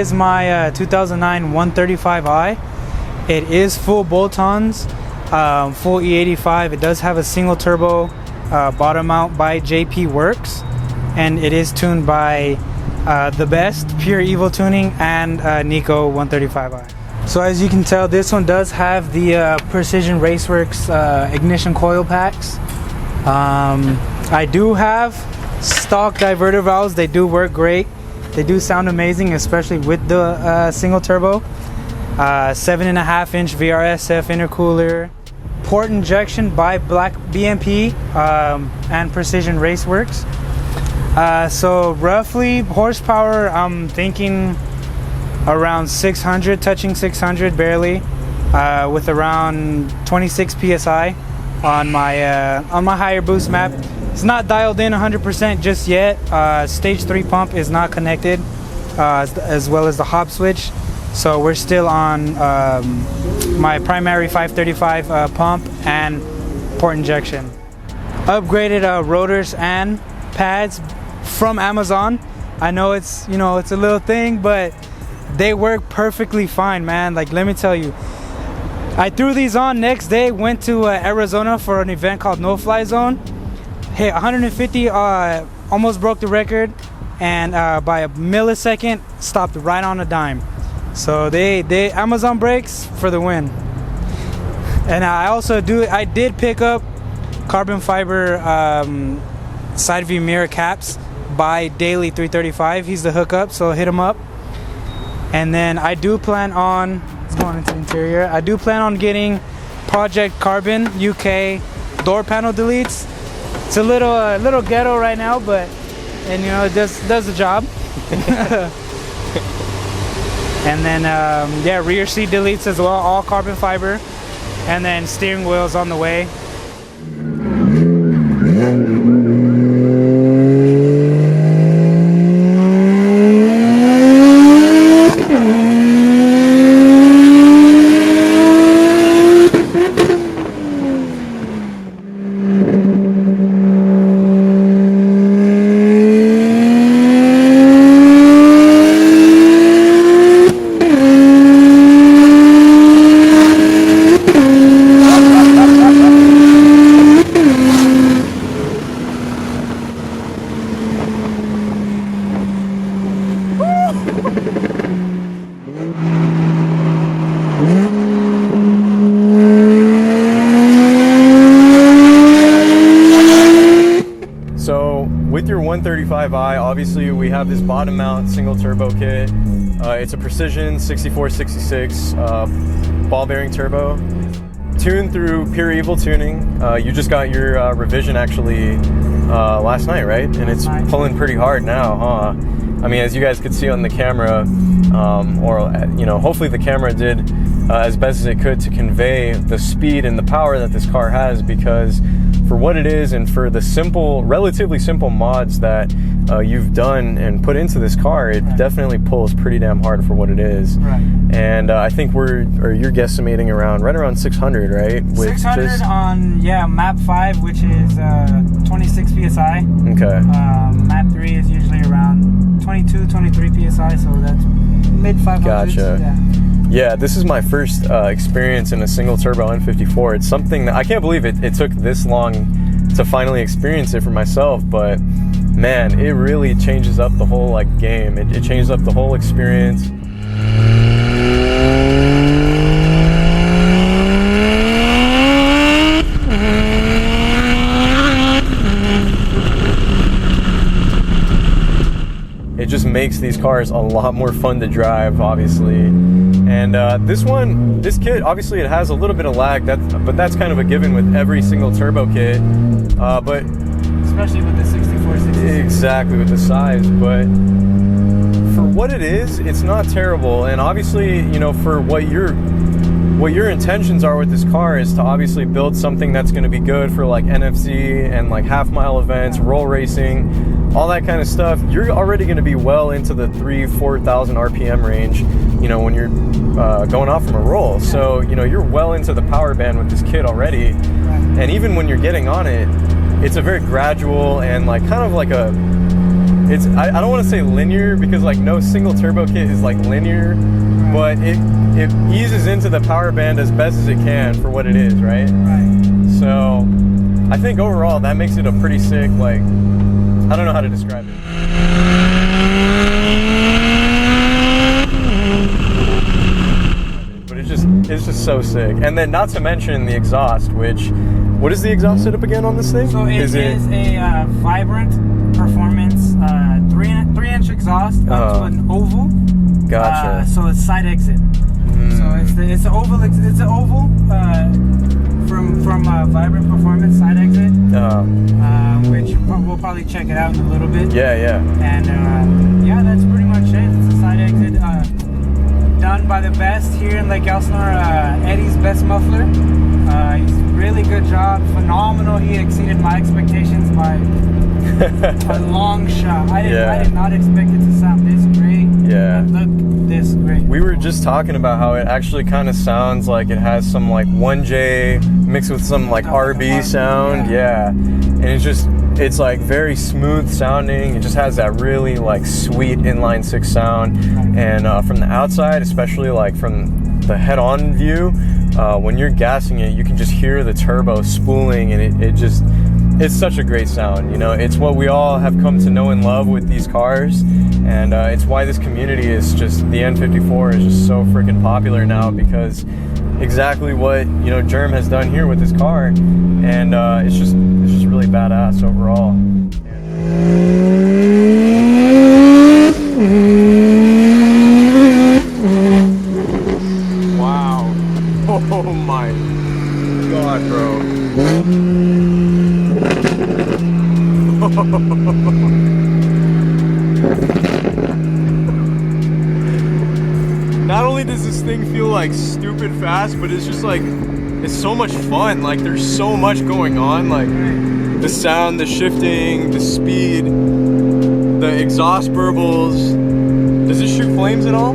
is my 2009 135i. It is full bolt-ons, full E85. It does have a single turbo bottom mount by JP Works, and it is tuned by the best Pure Evil Tuning and Nico 135i. So as you can tell, this one does have the Precision Raceworks ignition coil packs. I do have stock diverter valves. They do work great. They do sound amazing, especially with the single turbo. 7.5-inch VRSF intercooler. Port injection by Black BMP and Precision Raceworks. So roughly horsepower, I'm thinking around 600, touching 600 barely, with around 26 psi on my higher boost map. It's not dialed in 100% just yet. Stage 3 pump is not connected, as well as the hop switch. So we're still on my primary 535 pump and port injection. Upgraded rotors and pads from Amazon. I know it's it's a little thing, but they work perfectly fine, man. Like, let me tell you, I threw these on next day, went to Arizona for an event called No Fly Zone. Hit 150, almost broke the record, and by a millisecond stopped right on a dime. So they Amazon brakes for the win. And I did pick up carbon fiber side view mirror caps by Daily 335. He's the hookup, so hit him up. And then I do plan on, let's go on into the interior. I do plan on getting Project Carbon UK door panel deletes. It's a little ghetto right now, but it does the job. And then rear seat deletes as well, all carbon fiber. And then steering wheels on the way. So with your 135i, obviously we have this bottom mount single turbo kit. It's a Precision 6466 ball bearing turbo, tuned through Pure Evil Tuning. You just got your revision actually last night, right? And it's pulling pretty hard now, huh? I mean, as you guys could see on the camera, hopefully the camera did as best as it could to convey the speed and the power that this car has, because for what it is and for the relatively simple mods that you've done and put into this car, it definitely pulls pretty damn hard for what it is. Right. And I think you're guesstimating right around 600, right? 600 on map 5, which is 26 psi. Okay. Map 3 is usually around 22, 23 psi, so that's mid 500s. Gotcha. Yeah, this is my first experience in a single turbo N54. It's something that I can't believe it took this long to finally experience it for myself, but man, it really changes up the whole game. It changes up the whole experience. It just makes these cars a lot more fun to drive, obviously. And this kit, obviously it has a little bit of lag, but that's kind of a given with every single turbo kit. But especially with the 6466. Exactly, with the size. But for what it is, it's not terrible. And obviously, for what your intentions are with this car is to obviously build something that's going to be good for NFC and half-mile events, roll racing, all that kind of stuff. You're already going to be well into the 3,000-4,000 RPM range, when you're going off from a roll. So, you're well into the power band with this kit already. And even when you're getting on it, it's a very gradual and kind of like a I don't want to say linear because like no single turbo kit is like linear, but it eases into the power band as best as it can for what it is, right? Right. So I think overall that makes it a pretty sick, like, I don't know how to describe it. But it's just so sick. And then not to mention the exhaust, which, what is the exhaust setup again on this thing? So it is a Vibrant Performance 3-inch exhaust up to an oval. Gotcha. So it's side exit. So it's an oval from Vibrant Performance side exit, which we'll probably check it out in a little bit. Yeah. And yeah, that's pretty much it. It's a side exit done by the best here in Lake Elsinore, Eddie's Best Muffler. He's really good job, phenomenal. He exceeded my expectations by a long shot. I did not expect it to sound this great. Yeah. And look this great. We were just talking about how it actually kind of sounds like it has some like 1J mixed with some like RB sound. Yeah. And it's like very smooth sounding. It just has that really like sweet inline six sound. And from the outside, especially like from the head-on view, when you're gassing it, you can just hear the turbo spooling, and it's such a great sound. You know, it's what we all have come to know and love with these cars, and it's why this community is just, the N54 is just so freaking popular now, because exactly what, you know, Germ has done here with this car, and it's just really badass overall. Wow. Oh my God, bro. Not only does this thing feel like stupid fast, but it's just like, it's so much fun. Like there's so much going on, like the sound, the shifting, the speed, the exhaust burbles. Does it shoot flames at all?